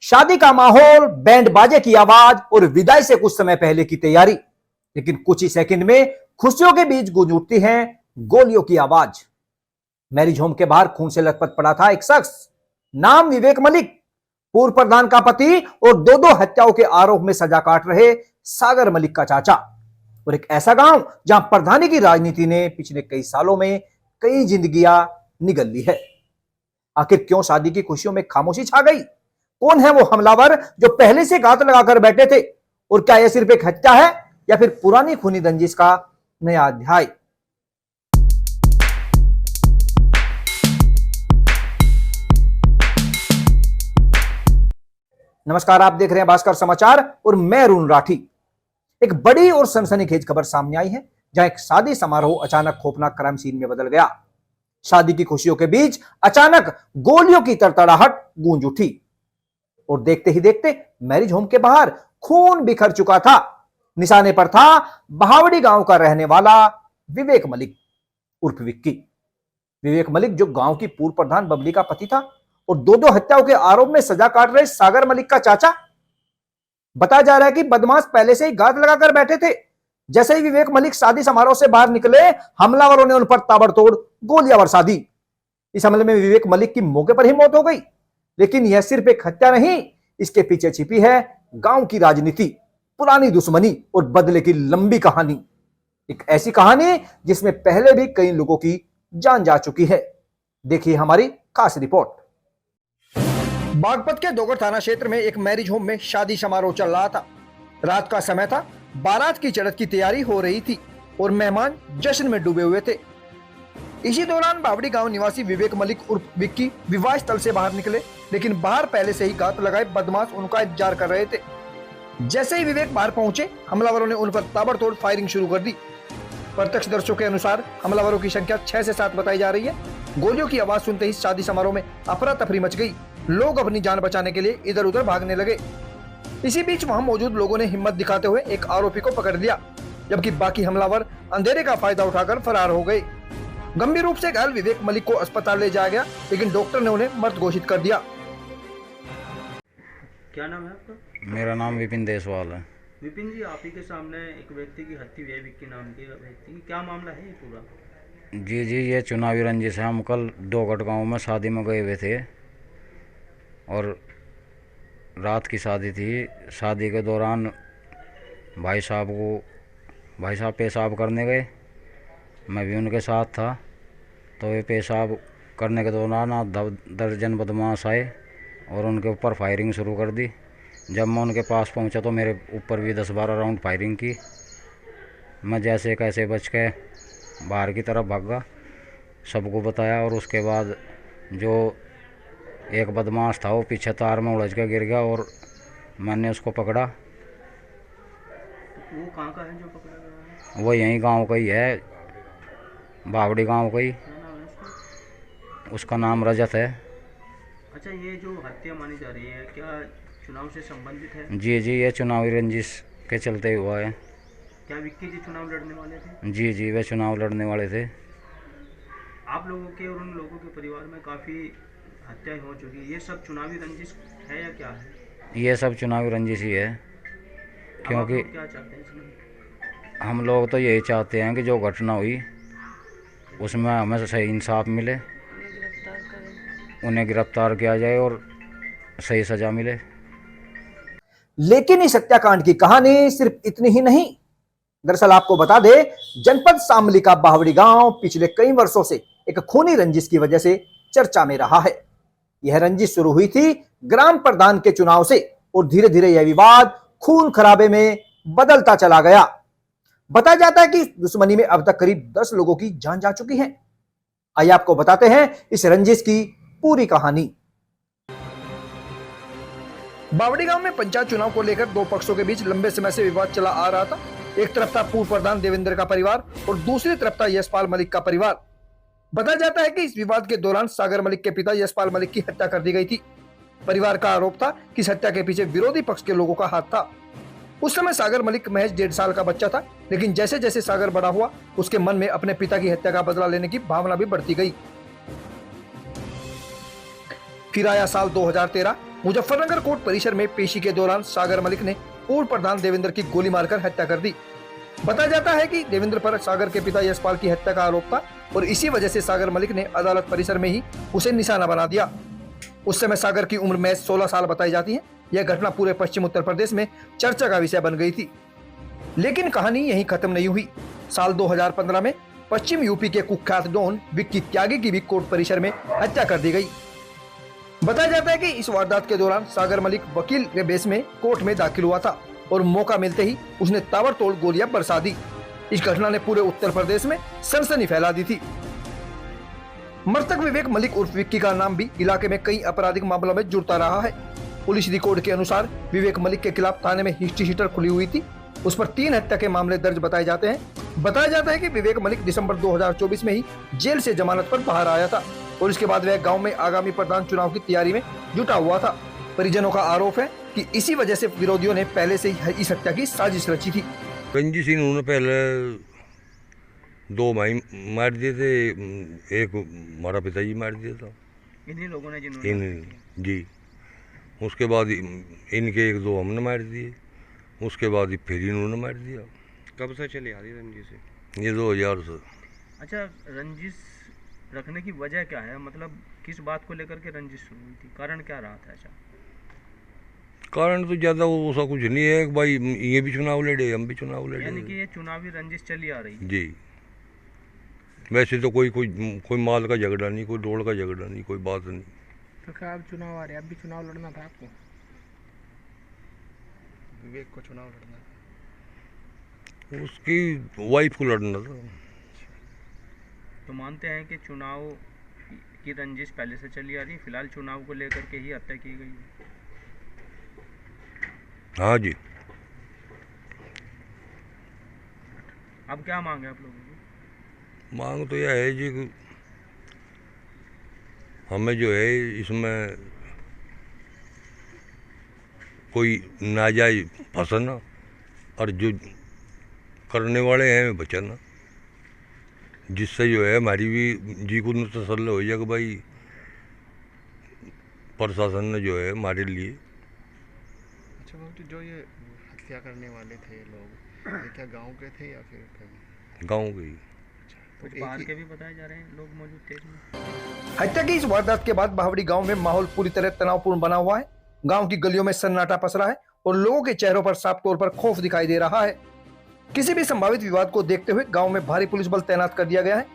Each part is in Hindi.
शादी का माहौल, बैंड बाजे की आवाज और विदाई से कुछ समय पहले की तैयारी। लेकिन कुछ ही सेकंड में खुशियों के बीच गूंज उठती है गोलियों की आवाज। मैरिज होम के बाहर खून से लथपथ पड़ा था एक शख्स, नाम विवेक मलिक, पूर्व प्रधान का पति और दो हत्याओं के आरोप में सजा काट रहे सागर मलिक का चाचा। और एक ऐसा गांव जहां प्रधानी की राजनीति ने पिछले कई सालों में कई जिंदगियां निगल ली है। आखिर क्यों शादी की खुशियों में खामोशी छा गई? कौन है वो हमलावर जो पहले से घात लगाकर बैठे थे? और क्या यह सिर्फ एक हत्या है या फिर पुरानी खूनी रंजिश का नया अध्याय? नमस्कार, आप देख रहे हैं भास्कर समाचार और मैं अरुण राठी। एक बड़ी और सनसनीखेज खबर सामने आई है, जहां एक शादी समारोह अचानक खौफनाक क्राइम सीन में बदल गया। शादी की खुशियों के बीच अचानक गोलियों की तड़तड़ाहट गूंज उठी और देखते ही देखते मैरिज होम के बाहर खून बिखर चुका था। निशाने पर था बहावड़ी गांव का रहने वाला विवेक मलिक उर्फ विक्की। विवेक मलिक जो गांव की पूर्व प्रधान बबली का पति था और दो हत्याओं के आरोप में सजा काट रहे सागर मलिक का चाचा। बताया जा रहा है कि बदमाश पहले से ही घात लगाकर बैठे थे। जैसे ही विवेक मलिक शादी समारोह से बाहर निकले, हमलावरों ने उन पर ताबड़तोड़ गोलियां बरसा दी। इस हमले में विवेक मलिक की मौके पर ही मौत हो गई। लेकिन यह सिर्फ एक हत्या नहीं, इसके पीछे छिपी है गांव की राजनीति, पुरानी दुश्मनी और बदले की लंबी कहानी। एक ऐसी कहानी जिसमें पहले भी कई लोगों की जान जा चुकी है। देखिए हमारी खास रिपोर्ट। बागपत के दोगर थाना क्षेत्र में एक मैरिज होम में शादी समारोह चल रहा था। रात का समय था, बारात की चढ़त की तैयारी हो रही थी और मेहमान जश्न में डूबे हुए थे। इसी दौरान बावड़ी गांव निवासी विवेक मलिक उर्फ विक्की विवाह स्थल से बाहर निकले, लेकिन बाहर पहले से ही घात लगाए बदमाश उनका इंतजार कर रहे थे। जैसे ही विवेक बाहर पहुंचे, हमलावरों ने उन पर ताबड़तोड़ फायरिंग शुरू कर दी। प्रत्यक्षदर्शियों के अनुसार हमलावरों की संख्या 6 से 7 बताई जा रही है। गोलियों की आवाज सुनते ही शादी समारोह में अफरा तफरी मच गई। लोग अपनी जान बचाने के लिए इधर उधर भागने लगे। इसी बीच वहां मौजूद लोगों ने हिम्मत दिखाते हुए एक आरोपी को पकड़ लिया, जबकि बाकी हमलावर अंधेरे का फायदा उठाकर फरार हो गए। गंभीर रूप से घायल विवेक मलिक को अस्पताल ले जाया गया, लेकिन डॉक्टर ने उन्हें मृत घोषित कर दिया। क्या नाम है आपका? मेरा नाम विपिन देसवाल है। विपिन जी, आप ही के सामने एक व्यक्ति की हत्या हुई है, विक्की नाम के व्यक्ति की। क्या मामला है ये पूरा? जी, ये चुनावी रंजिश है। हम कल दोगट गांव में शादी में गए हुए थे और रात की शादी थी। शादी के दौरान भाई साहब पेशाब करने गए, मैं भी उनके साथ था। तो वे पेशाब करने के दौरान दर्जन बदमाश आए और उनके ऊपर फायरिंग शुरू कर दी। जब मैं उनके पास पहुंचा तो मेरे ऊपर भी 10-12 राउंड फायरिंग की। मैं जैसे कैसे बच के बाहर की तरफ भागा, सबको बताया। और उसके बाद जो एक बदमाश था वो पीछे तार में उलझ के गिर गया और मैंने उसको पकड़ा। वो कहाँ का है जो पकड़ा गया है? वो यहीं गांव का ही है, बावड़ी गांव का ही। क्या नाम है उसका? उसका नाम रजत है। अच्छा, ये जो हत्या मानी जा रही है, क्या चुनाव से संबंधित है? जी, ये चुनावी रंजिश के चलते हुआ है। क्या विक्की जी चुनाव लड़ने वाले थे? जी, वे चुनाव लड़ने वाले थे। आप लोगों के और उन लोगों के परिवार में काफ़ी हत्याएं हो चुकी है, ये सब चुनावी रंजिश है या क्या है? ये सब चुनावी रंजिश ही है, क्योंकि आप लोग क्या चाहते हैं इसमें? हम लोग तो यही चाहते हैं कि जो घटना हुई उसमें हमें सही इंसाफ मिले, उन्हें गिरफ्तार किया जाए और सही सजा मिले। लेकिन इस हत्याकांड की कहानी सिर्फ इतनी ही नहीं। दरअसल आपको बता दे, जनपद शामली का बावड़ी गांव पिछले कई वर्षों से एक खूनी रंजिश की वजह से चर्चा में रहा है। यह रंजिश शुरू हुई थी ग्राम प्रधान के चुनाव से और धीरे धीरे यह विवाद खून खराबे में बदलता चला गया। बताया जाता है कि इस दुश्मनी में अब तक करीब 10 लोगों की जान जा चुकी है। आइए आपको बताते हैं इस रंजिश की पूरी कहानी। बावड़ी गांव में पंचायत चुनाव को लेकर दो पक्षों के बीच लंबे समय से विवाद चला आ रहा था। एक तरफ था पूर्व प्रधान देवेंद्र का परिवार और दूसरी तरफ था यशपाल मलिक का परिवार। बताया जाता है कि इस विवाद के दौरान सागर मलिक के पिता यशपाल मलिक की हत्या कर दी गई थी। परिवार का आरोप था कि इस हत्या के पीछे विरोधी पक्ष के लोगों का हाथ था। उस समय सागर मलिक महज 1.5 साल का बच्चा था, लेकिन जैसे जैसे सागर बड़ा हुआ, उसके मन में अपने पिता की हत्या का बदला लेने की भावना भी बढ़ती गई। फिर आया साल 2013। मुजफ्फरनगर कोर्ट परिसर में पेशी के दौरान सागर मलिक ने पूर्व प्रधान देवेंद्र की गोली मारकर हत्या कर दी। बताया जाता है कि देवेंद्र पर सागर के पिता यशपाल की हत्या का आरोप था और इसी वजह से सागर मलिक ने अदालत परिसर में ही उसे निशाना बना दिया। उस समय सागर की उम्र महज 16 साल बताई जाती है। यह घटना पूरे पश्चिम उत्तर प्रदेश में चर्चा का विषय बन गई थी। लेकिन कहानी यहीं खत्म नहीं हुई। साल 2015 में पश्चिम यूपी के कुख्यात डॉन विक्की त्यागी की भी कोर्ट परिसर में हत्या कर दी गई। बताया जाता है कि इस वारदात के दौरान सागर मलिक वकील के बेस में कोर्ट में दाखिल हुआ था और मौका मिलते ही उसने ताबड़तोड़ गोलियां बरसा दी। इस घटना ने पूरे उत्तर प्रदेश में सनसनी फैला दी थी। मृतक विवेक मलिक उर्फ विक्की का नाम भी इलाके में कई आपराधिक मामलों में जुड़ता रहा है। पुलिस रिकॉर्ड के अनुसार विवेक मलिक के खिलाफ थाने में हिस्ट्री शीटर खुली हुई थी। उस पर 3 हत्या के मामले दर्ज बताए जाते हैं। बताया जाता है कि विवेक मलिक दिसंबर 2024 में ही जेल से जमानत पर बाहर आया था और इसके बाद वह गांव में आगामी प्रधान चुनाव की तैयारी में जुटा हुआ था। परिजनों का आरोप है कि इसी वजह से विरोधियों ने पहले से ही इस हत्या की साजिश रची थी। रंजी सिंह उन्होंने पहले 2 भाई मार दिए थे, एक हमारा पिताजी मार दिया था इन्हीं लोगों ने जिन्होंने इन जी। उसके बाद इनके 1-2 हमने मार दिए। उसके बाद फिर इन्होंने मार दिया। कब से चली आ रही रंजिश से? ये 2000 से। अच्छा, रंजिश रखने की वजह क्या है? मतलब किस बात को लेकर के रंजिश शुरू हुई थी? कारण क्या रहा था ऐसा? कारण तो ज़्यादा वो ऐसा कुछ नहीं है कि भाई ये भी चुनाव लड़े, हम भी चुनाव यानी लड़े। कि ये चुनावी रंजिश चली आ रही है। जी। वैसे तो कोई माल का झगड़ा नहीं, कोई डोल का झगड़ा नहीं, कोई बात नहीं। तो क्या अब चुनाव आ रहे हैं, अब भी चुनाव लड़ना था आपको? विवेक को चुनाव लड़ना था? उसकी वाइफ को लड़ना था। तो मानते हैं कि चुनाव की रंजिश पहले से चली आ रही है, फिलहाल चुनाव को लेकर के ही हत्या की गई है। हाँ जी। अब क्या मांग है आप लोगों की? मांग तो यह है जी कि हमें जो है इसमें कोई नाजायज फंसना और जो करने वाले हैं बचाना, जिससे जो है हमारी भी जी को तसल्ली हो जाए कि भाई प्रशासन ने जो है हमारे लिए। अच्छा बाबू, जो ये हत्या करने वाले थे लोग, ये क्या गांव के थे या फिर कहीं? गाँव के ही। कुछ एक बाहर ही- के भी बताए जा रहे हैं लोग मौजूद थे इसमें। हत्या की इस वारदात के बाद बहावड़ी गांव में माहौल पूरी तरह तनावपूर्ण बना हुआ है। गांव की गलियों में सन्नाटा पसरा है और लोगों के चेहरों पर साफ तौर पर खौफ दिखाई दे रहा है। किसी भी संभावित विवाद को देखते हुए गांव में भारी पुलिस बल तैनात कर दिया गया है।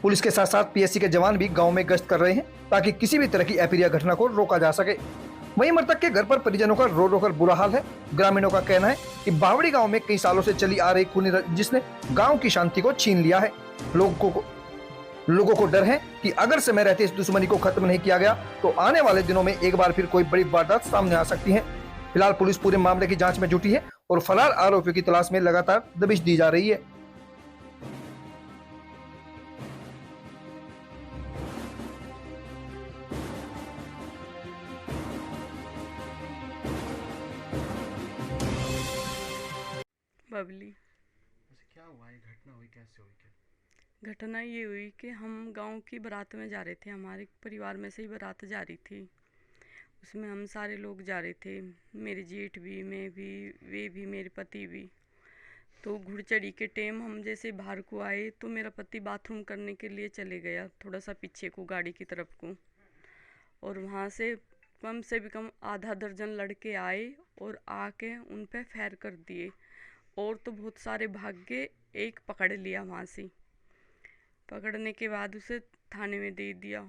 पुलिस के साथ साथ पीएससी के जवान भी गांव में गश्त कर रहे हैं ताकि किसी भी तरह की अप्रिय घटना को रोका जा सके। वहीं मृतक के घर पर परिजनों का रो रो कर बुरा हाल है। ग्रामीणों का कहना है कि बावड़ी गांव में कई सालों से चली आ रही खूनी रंजिश ने गांव की शांति को छीन लिया है। लोगों को डर है कि अगर समय रहते इस दुश्मनी को खत्म नहीं किया गया तो आने वाले दिनों में एक बार फिर कोई बड़ी वारदात सामने आ सकती है। फिलहाल पुलिस पूरे मामले की जांच में जुटी है और फरार आरोपियों की तलाश में लगातार दबिश दी जा रही है। बबली। अच्छा, क्या हुआ, ये घटना हुई, कैसे हुई? क्या घटना ये हुई कि हम गांव की बारात में जा रहे थे, हमारे परिवार में से ही बारात जा रही थी। उसमें हम सारे लोग जा रहे थे, मेरे जेठ भी, मैं भी, वे भी, मेरे पति भी। तो घुड़चड़ी के टाइम हम जैसे बाहर को आए तो मेरा पति बाथरूम करने के लिए चले गया, थोड़ा सा पीछे को गाड़ी की तरफ को, और वहाँ से भी कम आधा दर्जन लड़के आए और आके उन पे फायर कर दिए। और तो बहुत सारे भाग गए, एक पकड़ लिया वहाँ से। पकड़ने के बाद उसे थाने में दे दिया।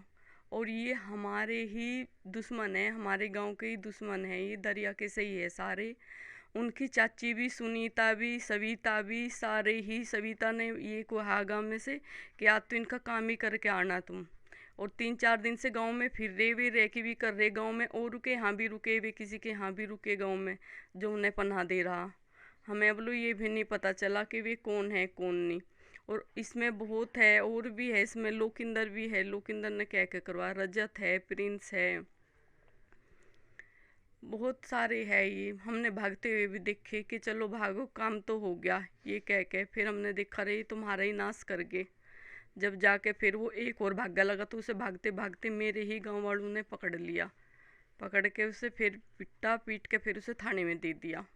और ये हमारे ही दुश्मन है, हमारे गांव के ही दुश्मन है, ये दरिया के से ही है सारे। उनकी चाची भी, सुनीता भी, सविता भी, सारे ही। सविता ने ये कहा गाँव में से कि आज तो इनका काम ही करके आना तुम। और 3-4 दिन से गांव में फिर रहे वे, रह के भी कर रहे गांव में, और रुके यहाँ भी रुके वे, किसी के यहाँ भी रुके गाँव में जो उन्हें पनाह दे रहा। हमें अब ये भी नहीं पता चला कि वे कौन है कौन नहीं। और इसमें बहुत है, और भी है इसमें, लोकिंदर भी है। लोकिंदर ने क्या क्या करवा, रजत है, प्रिंस है, बहुत सारे है। ये हमने भागते हुए भी देखे कि चलो भागो, काम तो हो गया, ये कह के फिर हमने देखा रही तुम्हारा ही नाश कर गए। जब जाके फिर वो एक और भागा लगा तो उसे भागते भागते मेरे ही गांव वालों ने पकड़ लिया। पकड़ के उसे फिर पिटा, पीट के फिर उसे थाने में दे दिया।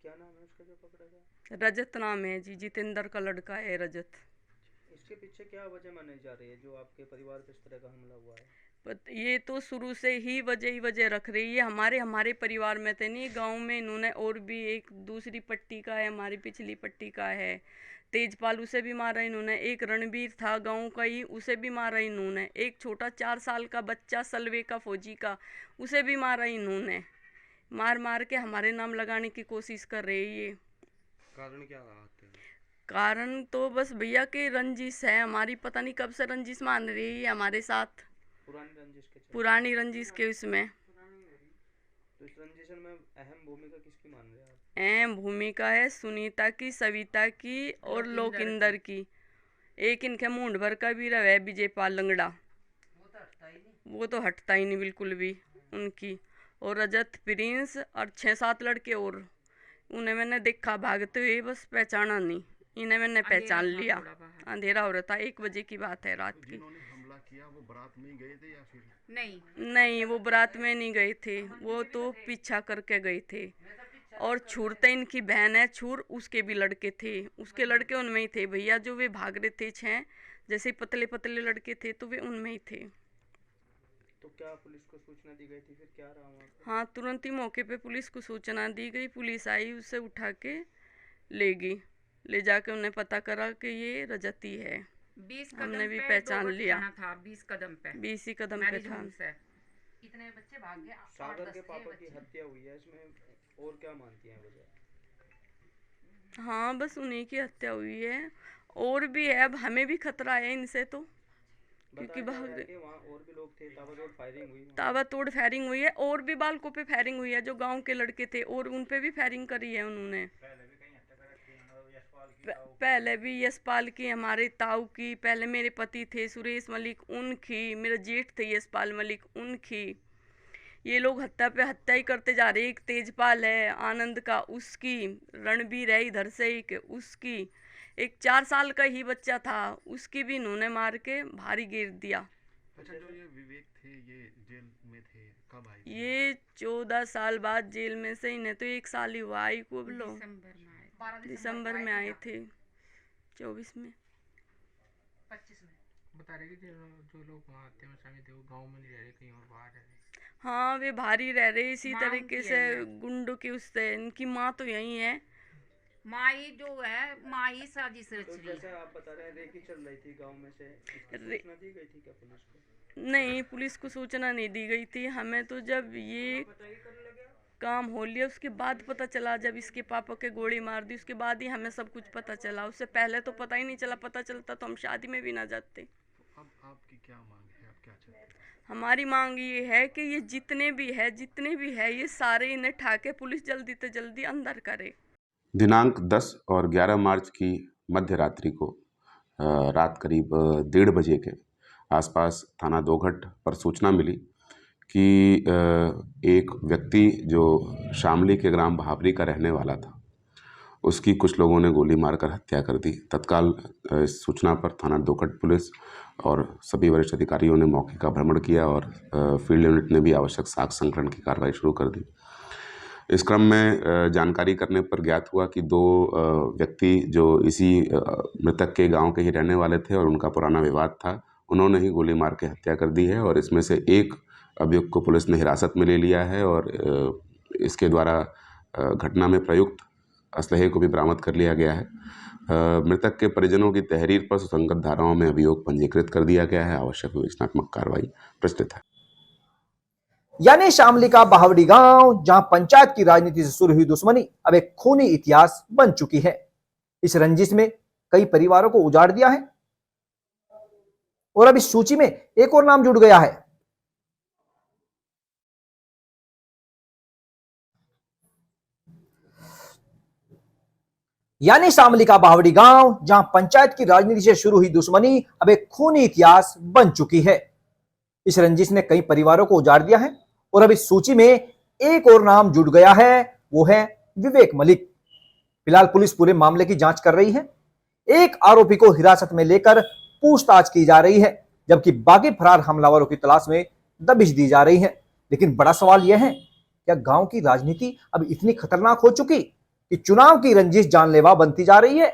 क्या नाम है उसका जो पकड़ा गया? रजत नाम है जी, जितेंद्र का लड़का है रजत। इसके पीछे क्या वजह मानी जा रही है जो आपके परिवार पे इस तरह का हमला हुआ है? ये तो शुरू से ही वजह रख रही है। हमारे परिवार में तो नहीं, गांव में इन्होंने और भी एक दूसरी पट्टी का है, हमारी पिछली पट्टी का है तेजपाल, उसे भी मारा इन्होंने। एक रणबीर था गांव का ही, उसे भी मारा इन्होंने। एक छोटा 4 साल का बच्चा सलवे का फौजी का, उसे भी मारा इन्होंने। मार के हमारे नाम लगाने की कोशिश कर रहे हैं ये। कारण क्या रहा? कारण तो बस भैया की रंजिश है हमारी, पता नहीं कब से रंजिश मान रही है हमारे साथ, पुरानी रंजिश के उसमें। तो इस रंजिश में अहम भूमिका किसकी मान रहे हैं आप? अहम भूमिका है सुनीता की, सविता की और लोकिंदर की। एक इनके मूंड भर का भी रहा है विजयपाल लंगड़ा, वो तो हटता ही नहीं बिल्कुल भी उनकी। और रजत, प्रिंस और 6-7 लड़के और, उन्हें मैंने देखा भागते हुए, बस पहचाना नहीं। इन्हें मैंने पहचान लिया, अंधेरा हो रहा था, 1 बजे की बात है रात की। जिन्होंने हमला किया वो बारात में ही गए थे या फिर? नहीं, वो बारात में नहीं गए थे, वो तो पीछा करके गए थे। और छूर तो इनकी बहन है छूर, उसके भी लड़के थे, उसके लड़के उनमें ही थे भैया, जो वे भाग रहे थे 6 जैसे पतले पतले लड़के थे, तो वे उनमें ही थे। तो क्या पुलिस को सूचना दी गई थी, फिर क्या रहा वहाँ पे? हाँ, तुरंत ही मौके पे पुलिस को सूचना दी गई, पुलिस आई, उसे उठा के ले गई। ले जाके उन्हें पता करा कि ये रजती है। 20 हमने कदम भी पे पहचान दोगट लिया। थाना था, 20 कदम पे 20 ही कदम पे मैरिज था। होम से। इतने बच्चे भाग गए। सागर के पापा की हत्या हुई है, इसमें और क्या मानती हैं वजह? हाँ, बस उन्हीं की हत्या हुई है, और भी है, अब हमें भी खतरा है इनसे तो, क्योंकि बताया जा भाग रहा है कि वहाँ और भी लोग थे, ताबड़तोड़ फायरिंग हुई वहाँ। ताबड़तोड़ फायरिंग हुई है, और भी बालकों पे फायरिंग हुई है, जो गांव के लड़के थे और उन पे भी फायरिंग करी है उन्होंने। पहले भी यशपाल की, हमारे ताऊ की, पहले मेरे पति थे सुरेश मलिक, उनकी, मेरा जेठ थे यशपाल मलिक, उनकी। ये लोग हत्या पे हत्या ही करते जा रहे। एक तेजपाल है आनंद का, उसकी। रणबीर है इधर से एक, उसकी। एक 4 साल का ही बच्चा था, उसकी भी इन्होंने मार के भारी गिर दिया। अच्छा, जो ये विवेक थे ये जेल में थे, कब आए थे? ये 14 साल बाद जेल में से, इन्हें तो 1 साल ही हुआ आई को, बोलो दिसंबर में आए थे, 24 में। 25 में बता रहे कि जो लोग वहाँ हत्या में शामिल थे वो गांव में नहीं रह रहे, कहीं और बाहर रह रहे। हाँ, वे भारी रह रहे इसी माँ तरीके उनकी से यही है। गुंडों की उससे। इनकी माँ तो यही है। माई जो है, माई साजिश रच तो रही है। जैसा आप बता रहे हैं रेकी चल रही थी गांव में से, इसकी रे- सूचना दी गई थी क्या पुलिस को? नहीं, पुलिस को सूचना नहीं दी गई थी हमें, तो जब ये काम हो लिया उसके बाद पता चला, जब इसके पापा के गोली मार दी उसके बाद ही हमें सब कुछ पता चला। उससे पहले तो पता ही नहीं चला, पता चलता तो हम शादी में भी ना जाते। तो अब आपकी क्या मांग है, आप क्या चाहते हैं? हमारी मांग ये है कि ये जितने भी है ये सारे इन्हें ठाके पुलिस जल्दी से जल्दी अंदर करे। दिनांक 10 और 11 मार्च की मध्य रात्रि को रात करीब 1:30 बजे के आसपास थाना दोघट पर सूचना मिली कि एक व्यक्ति जो शामली के ग्राम भावरी का रहने वाला था, उसकी कुछ लोगों ने गोली मारकर हत्या कर दी। तत्काल इस सूचना पर थाना दोघट पुलिस और सभी वरिष्ठ अधिकारियों ने मौके का भ्रमण किया और फील्ड यूनिट ने भी आवश्यक साक्ष्य संकलन की कार्रवाई शुरू कर दी। इस क्रम में जानकारी करने पर ज्ञात हुआ कि 2 व्यक्ति जो इसी मृतक के गांव के ही रहने वाले थे और उनका पुराना विवाद था, उन्होंने ही गोली मार के हत्या कर दी है। और इसमें से एक अभियुक्त को पुलिस ने हिरासत में ले लिया है और इसके द्वारा घटना में प्रयुक्त असलहे को भी बरामद कर लिया गया है। मृतक के परिजनों की तहरीर पर सुसंगत धाराओं में अभियोग पंजीकृत कर दिया गया है। आवश्यक विवेचनात्मक कार्रवाई प्रस्तुत है। यानी शामली का बावड़ी गांव, जहां पंचायत की राजनीति से शुरू हुई दुश्मनी अब एक खूनी इतिहास बन चुकी है। इस रंजिश में कई परिवारों को उजाड़ दिया है और अब इस सूची में एक और नाम जुड़ गया है। यानी शामली का बावड़ी गांव, जहां पंचायत की राजनीति से शुरू हुई दुश्मनी अब एक खूनी इतिहास बन चुकी है। इस रंजिश ने कई परिवारों को उजाड़ दिया है और अब इस सूची में एक और नाम जुड़ गया है, वो है विवेक मलिक। फिलहाल पुलिस पूरे मामले की जांच कर रही है। एक आरोपी को हिरासत में लेकर पूछताछ की जा रही है, जबकि बाकी फरार हमलावरों की तलाश में दबिश दी जा रही है। लेकिन बड़ा सवाल यह है, क्या गांव की राजनीति अब इतनी खतरनाक हो चुकी कि चुनाव की रंजिश जानलेवा बनती जा रही है?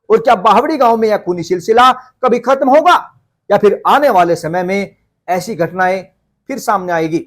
और क्या बावड़ी गांव में यह खूनी सिलसिला कभी खत्म होगा, या फिर आने वाले समय में ऐसी घटनाएं फिर सामने आएगी?